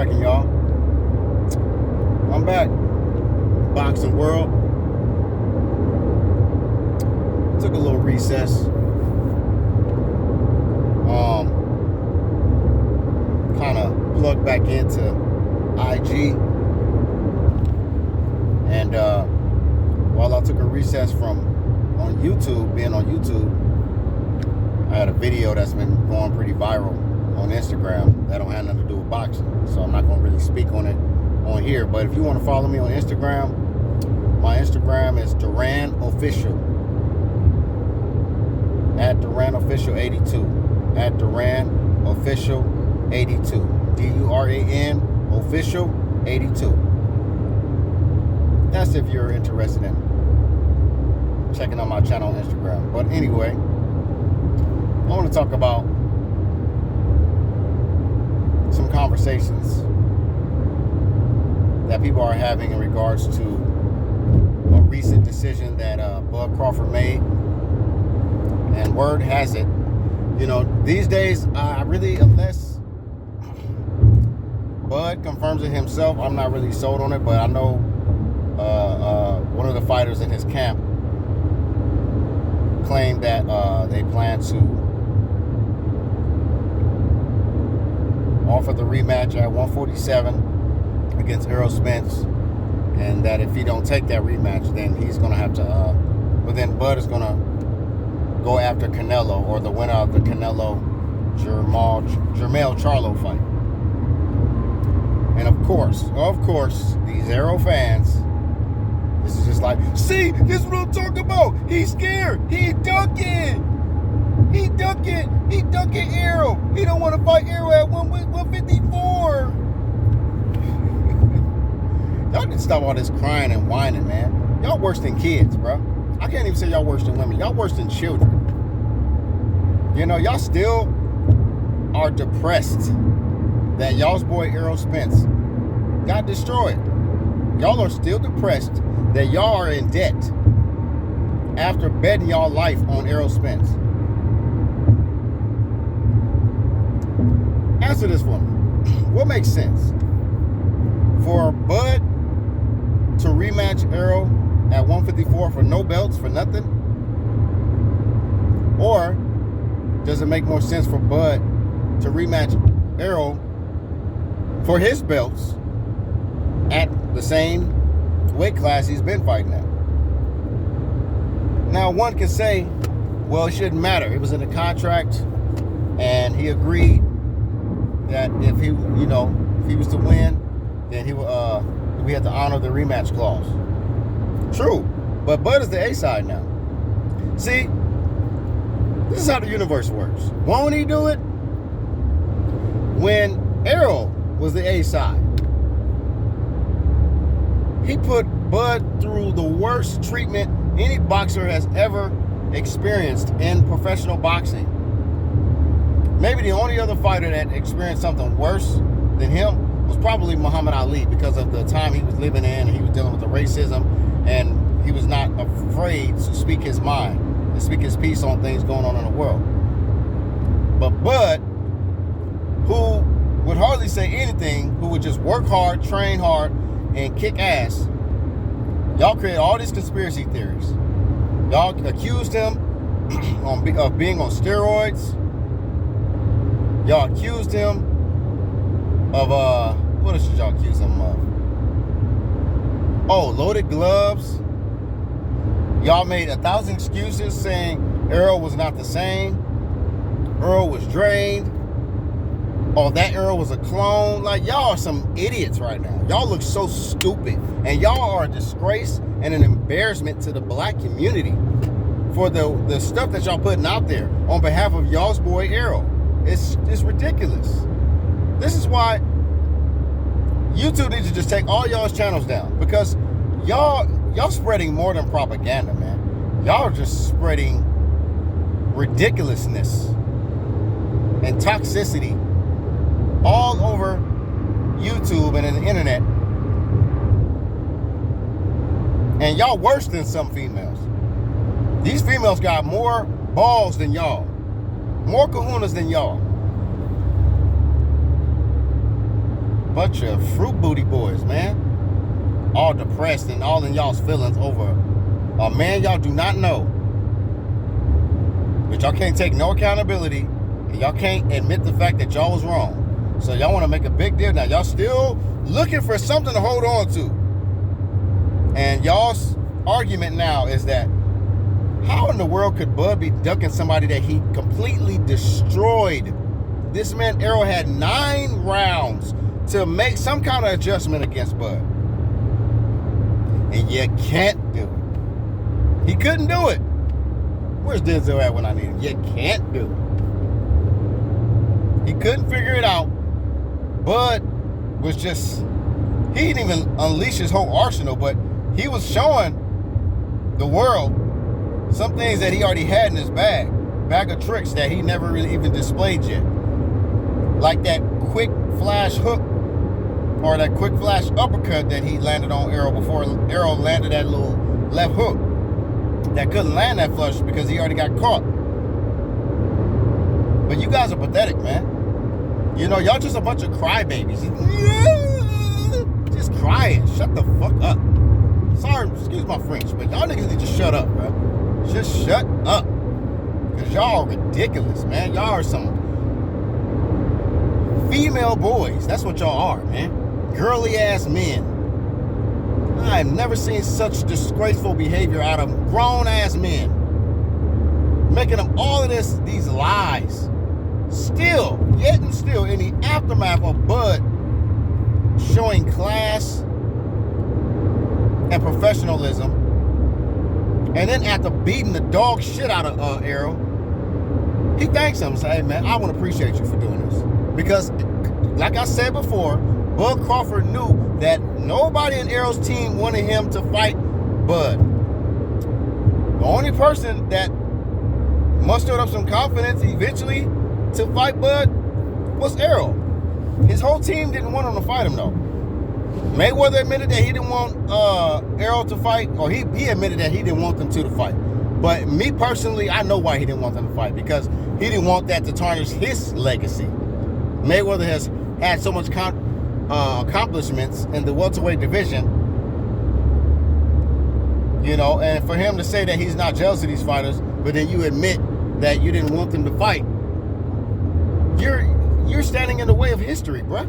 cracking, y'all? I'm back. Boxing world. Took a little recess. Kind of plugged back into IG. And while I took a recess from being on YouTube, I had a video that's been going pretty viral on Instagram that don't have nothing to do with boxing. So I'm not going to really speak on it on here. But if you want to follow me on Instagram, my Instagram is Duran Official. At Duran Official 82. At Duran Official 82. DURAN Official 82. That's if you're interested in checking out my channel on Instagram. But anyway, I want to talk about some conversations that people are having in regards to a recent decision that Bud Crawford made. And word has it, these days, unless Bud confirms it himself, I'm not really sold on it, but I know one of the fighters in his camp claimed that they plan to offer the rematch at 147 against Errol Spence, and that if he don't take that rematch, then he's going to have to, but then Bud is going to go after Canelo, or the winner of the Canelo-Jermell Charlo fight. And of course, these Errol fans, this is just like, see, this is what I'm talking about. He's scared. He ducking Errol. He don't want to fight Errol at 154. Y'all need to stop all this crying and whining, man. Y'all worse than kids, bro. I can't even say y'all worse than women. Y'all worse than children. Y'all still are depressed that y'all's boy Errol Spence got destroyed. Y'all are still depressed that y'all are in debt after betting y'all life on Errol Spence. Answer this for me. What makes sense? For Bud to rematch Errol at 154 for no belts, for nothing? Or does it make more sense for Bud to rematch Errol for his belts at the same weight class he's been fighting at? Now, one can say, well, it shouldn't matter. It was in the contract, and he agreed that if he was to win, then we had to honor the rematch clause. True, but Bud is the A side now. See, this is how the universe works. Won't he do it? When Errol was the A side, he put Bud through the worst treatment any boxer has ever experienced in professional boxing. Maybe the only other fighter that experienced something worse than him was probably Muhammad Ali, because of the time he was living in, and he was dealing with the racism, and he was not afraid to speak his mind and speak his piece on things going on in the world. But Bud, who would hardly say anything, who would just work hard, train hard, and kick ass, y'all created all these conspiracy theories. Y'all accused him of being on steroids. Y'all accused him of, what else did y'all accuse him of? Oh, loaded gloves. Y'all made 1,000 excuses saying Errol was not the same. Errol was drained. Oh, that Errol was a clone. Like, y'all are some idiots right now. Y'all look so stupid. And y'all are a disgrace and an embarrassment to the black community for the stuff that y'all putting out there on behalf of y'all's boy Errol. It's ridiculous. This is why YouTube needs to just take all y'all's channels down, because y'all spreading more than propaganda, man. Y'all are just spreading ridiculousness and toxicity all over YouTube and in the internet. And y'all worse than some females. These females got more balls than y'all. More kahunas than y'all. bunch of fruit booty boys, man. All depressed and all in y'all's feelings over a man y'all do not know. But y'all can't take no accountability. And y'all can't admit the fact that y'all was wrong. So y'all want to make a big deal. Now y'all still looking for something to hold on to. And y'all's argument now is that how in the world could Bud be ducking somebody that he completely destroyed? This man, Errol, had 9 rounds to make some kind of adjustment against Bud. And you can't do it. He couldn't do it. Where's Denzel at when I need him? You can't do it. He couldn't figure it out. Bud was just, he didn't even unleash his whole arsenal, but he was showing the world some things that he already had in his bag of tricks that he never really even displayed yet. Like that quick flash hook or that quick flash uppercut that he landed on Errol before Errol landed that little left hook that couldn't land that flush because he already got caught. But you guys are pathetic, man. You know, y'all just a bunch of crybabies. Just crying. Shut the fuck up. Sorry, excuse my French, but y'all niggas need to shut up, bro. Just shut up. Because y'all are ridiculous, man. Y'all are some female boys. That's what y'all are, man. Girly ass men. I've never seen such disgraceful behavior out of grown ass men. Making them all of these lies. Yet and still, in the aftermath of Bud showing class and professionalism, and then after beating the dog shit out of Errol, he thanks him and says, hey man, I want to appreciate you for doing this. Because, like I said before, Bud Crawford knew that nobody in Errol's team wanted him to fight Bud. The only person that mustered up some confidence eventually to fight Bud was Errol. His whole team didn't want him to fight him though. Mayweather admitted that he didn't want Errol to fight, or he admitted that he didn't want them to fight. But me personally, I know why he didn't want them to fight, because he didn't want that to tarnish his legacy. Mayweather has had so much accomplishments in the welterweight division, you know, and for him to say that he's not jealous of these fighters, but then you admit that you didn't want them to fight, you're standing in the way of history, bruh.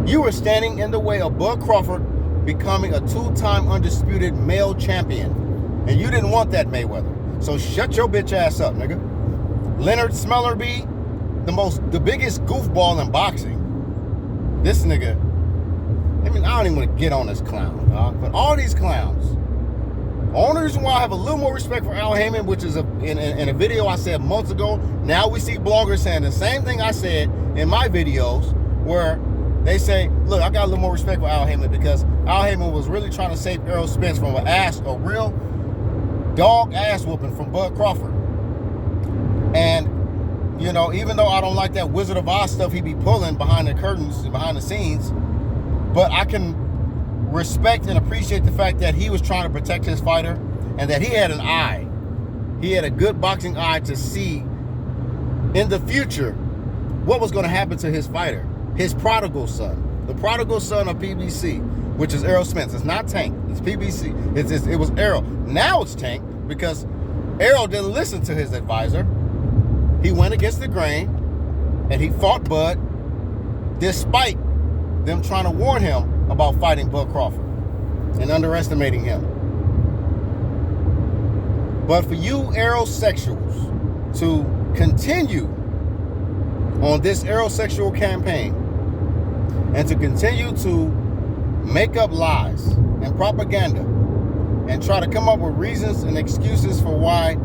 You were standing in the way of Bud Crawford becoming a 2-time undisputed male champion. And you didn't want that, Mayweather. So shut your bitch ass up, nigga. Leonard Smellerby, the biggest goofball in boxing. This nigga, I mean, I don't even want to get on this clown, dog. But all these clowns. The only reason why I have a little more respect for Al Heyman, which is in a video I said months ago, now we see bloggers saying the same thing I said in my videos, where they say, look, I got a little more respect for Al Heyman because Al Heyman was really trying to save Errol Spence from a real dog ass whooping from Bud Crawford. And, you know, even though I don't like that Wizard of Oz stuff he be pulling behind the curtains and behind the scenes, but I can respect and appreciate the fact that he was trying to protect his fighter and that he had an eye. He had a good boxing eye to see in the future what was going to happen to his fighter, his prodigal son, the prodigal son of PBC, which is Errol Spence. It's not Tank. It's PBC. It was Errol. Now it's Tank because Errol didn't listen to his advisor. He went against the grain and he fought Bud despite them trying to warn him about fighting Bud Crawford and underestimating him. But for you Errol sexuals to continue on this Errol sexual campaign and to continue to make up lies and propaganda and try to come up with reasons and excuses for why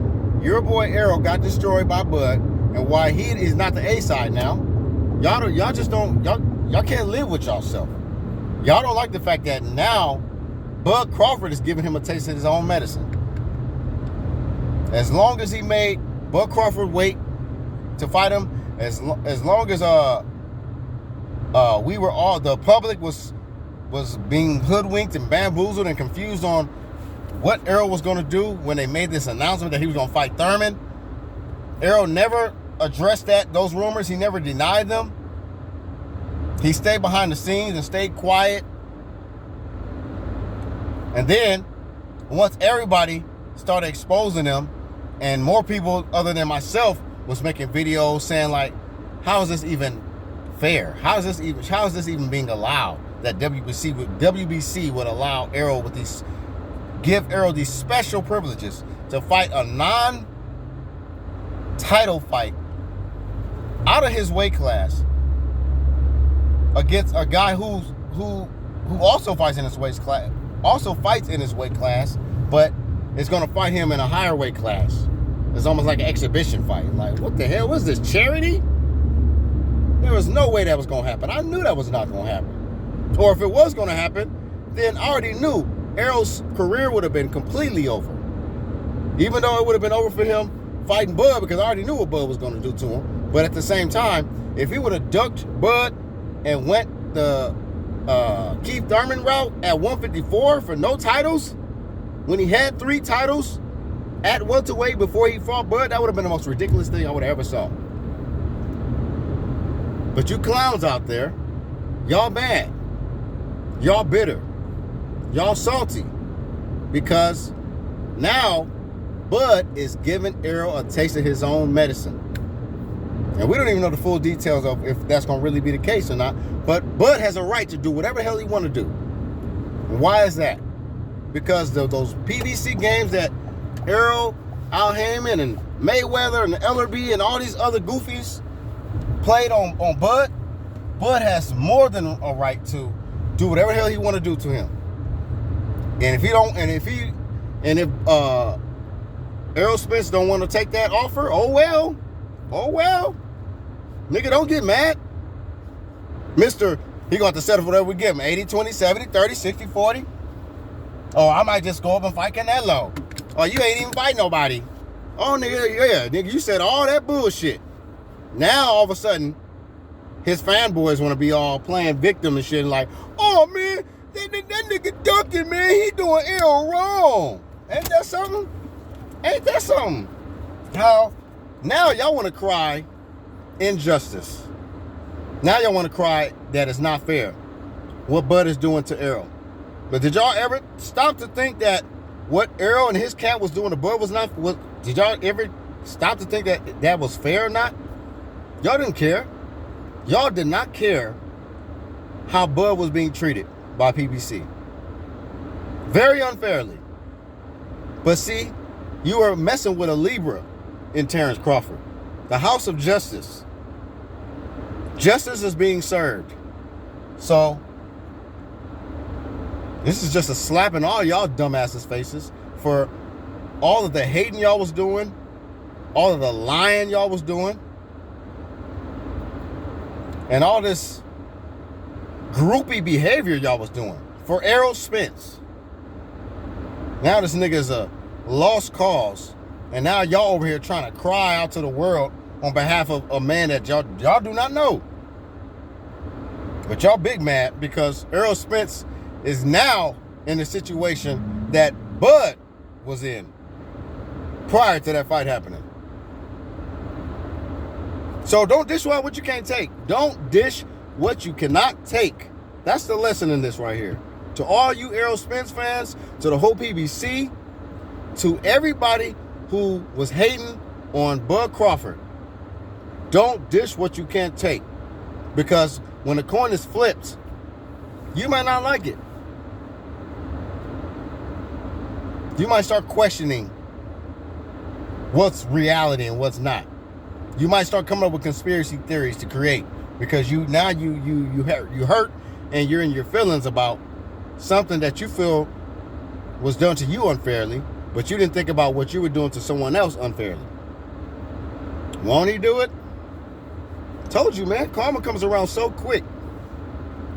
your boy Errol got destroyed by Bud and why he is not the A side now, y'all just don't, y'all can't live with y'allself. Y'all don't like the fact that now Bud Crawford is giving him a taste of his own medicine. As long as he made Bud Crawford wait to fight him, as long as we were all, the public was being hoodwinked and bamboozled and confused on what Errol was going to do when they made this announcement that he was going to fight Thurman. Errol never addressed those rumors. He never denied them. He stayed behind the scenes and stayed quiet. And then, once everybody started exposing him, and more people other than myself was making videos saying like, how is this even fair? How is this even being allowed that WBC would allow Errol with these, give Errol these special privileges to fight a non-title fight out of his weight class against a guy who also fights in his weight class, but is going to fight him in a higher weight class. It's almost like an exhibition fight. Like, what the hell was this, charity? There was no way that was going to happen. I knew that was not going to happen. Or if it was going to happen, then I already knew Errol's career would have been completely over. Even though it would have been over for him fighting Bud, because I already knew what Bud was going to do to him. But at the same time, if he would have ducked Bud and went the Keith Thurman route at 154 for no titles, when he had 3 titles at welterweight before he fought Bud, that would have been the most ridiculous thing I would have ever saw. But you clowns out there, y'all mad, y'all bitter, y'all salty, because now Bud is giving Errol a taste of his own medicine. And we don't even know the full details of if that's going to really be the case or not. But Bud has a right to do whatever the hell he want to do. And why is that? Because those PBC games that Errol, Al Heyman, and Mayweather, and Ellerby, and all these other goofies played on Bud, Bud has more than a right to do whatever the hell he want to do to him. And if Errol Spence don't want to take that offer, oh well. Nigga, don't get mad. Mister, he going to settle for whatever we give him. 80, 20, 70, 30, 60, 40. Oh, I might just go up and fight Canelo. Oh, you ain't even fight nobody. Oh, nigga, you said all that bullshit. Now, all of a sudden, his fanboys want to be all playing victim and shit and like, oh, man, that nigga ducking, man. He doing Errol wrong. Ain't that something? Now y'all want to cry injustice. Now y'all want to cry that it's not fair what Bud is doing to Errol. But did y'all ever stop to think that what Errol and his camp was doing to Bud did y'all ever stop to think that was fair or not? Y'all didn't care. Y'all did not care how Bud was being treated by PBC. Very unfairly. But see, you are messing with a Libra in Terence Crawford. The House of Justice. Justice is being served. So, this is just a slap in all y'all dumbasses' faces for all of the hating y'all was doing, all of the lying y'all was doing, and all this groupie behavior y'all was doing for Errol Spence. Now this nigga is a lost cause, and now y'all over here trying to cry out to the world on behalf of a man that y'all do not know. But y'all big mad because Errol Spence is now in the situation that Bud was in prior to that fight happening. So don't dish out what you can't take. Don't dish what you cannot take. That's the lesson in this right here. To all you Errol Spence fans, to the whole PBC, to everybody who was hating on Bud Crawford, don't dish what you can't take. Because when the coin is flipped, you might not like it. You might start questioning what's reality and what's not. You might start coming up with conspiracy theories to create because you hurt and you're in your feelings about something that you feel was done to you unfairly, but you didn't think about what you were doing to someone else unfairly. Won't he do it? Told you, man, karma comes around so quick.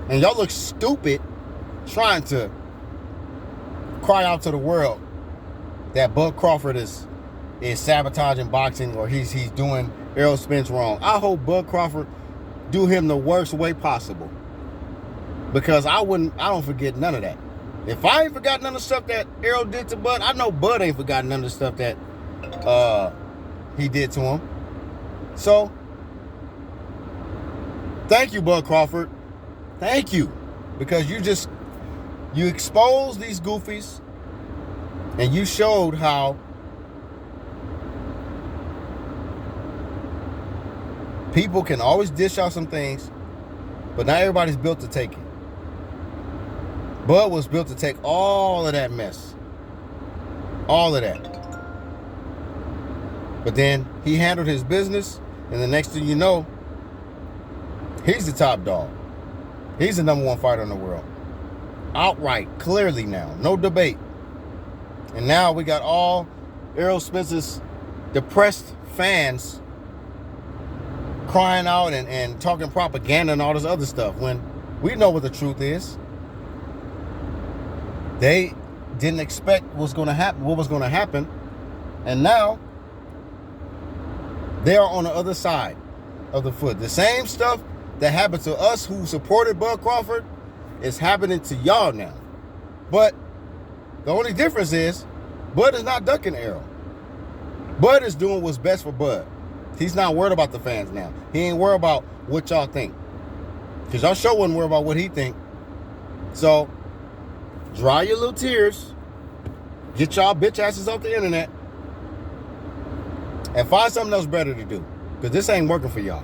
And y'all look stupid trying to cry out to the world that Bud Crawford is sabotaging boxing or he's doing Errol Spence wrong. I hope Bud Crawford do him the worst way possible. Because I don't forget none of that. If I ain't forgot none of the stuff that Errol did to Bud, I know Bud ain't forgotten none of the stuff that he did to him. So, thank you, Bud Crawford, Thank you. Because you exposed these goofies and you showed how people can always dish out some things, but not everybody's built to take it. Bud was built to take all of that mess. All of that. But then he handled his business, and the next thing you know, he's the top dog. He's the #1 fighter in the world. Outright, clearly now. No debate. And now we got all Errol Spence's depressed fans crying out and talking propaganda and all this other stuff when we know what the truth is. They didn't expect what was going to happen, and now they are on the other side of the foot. The same stuff that happened to us who supported Bud Crawford is happening to y'all now. But the only difference is Bud is not ducking Errol. Bud is doing what's best for Bud. He's not worried about the fans now. He ain't worried about what y'all think. Because y'all sure wasn't worried about what he think. So, dry your little tears. Get y'all bitch asses off the internet. And find something else better to do. Because this ain't working for y'all.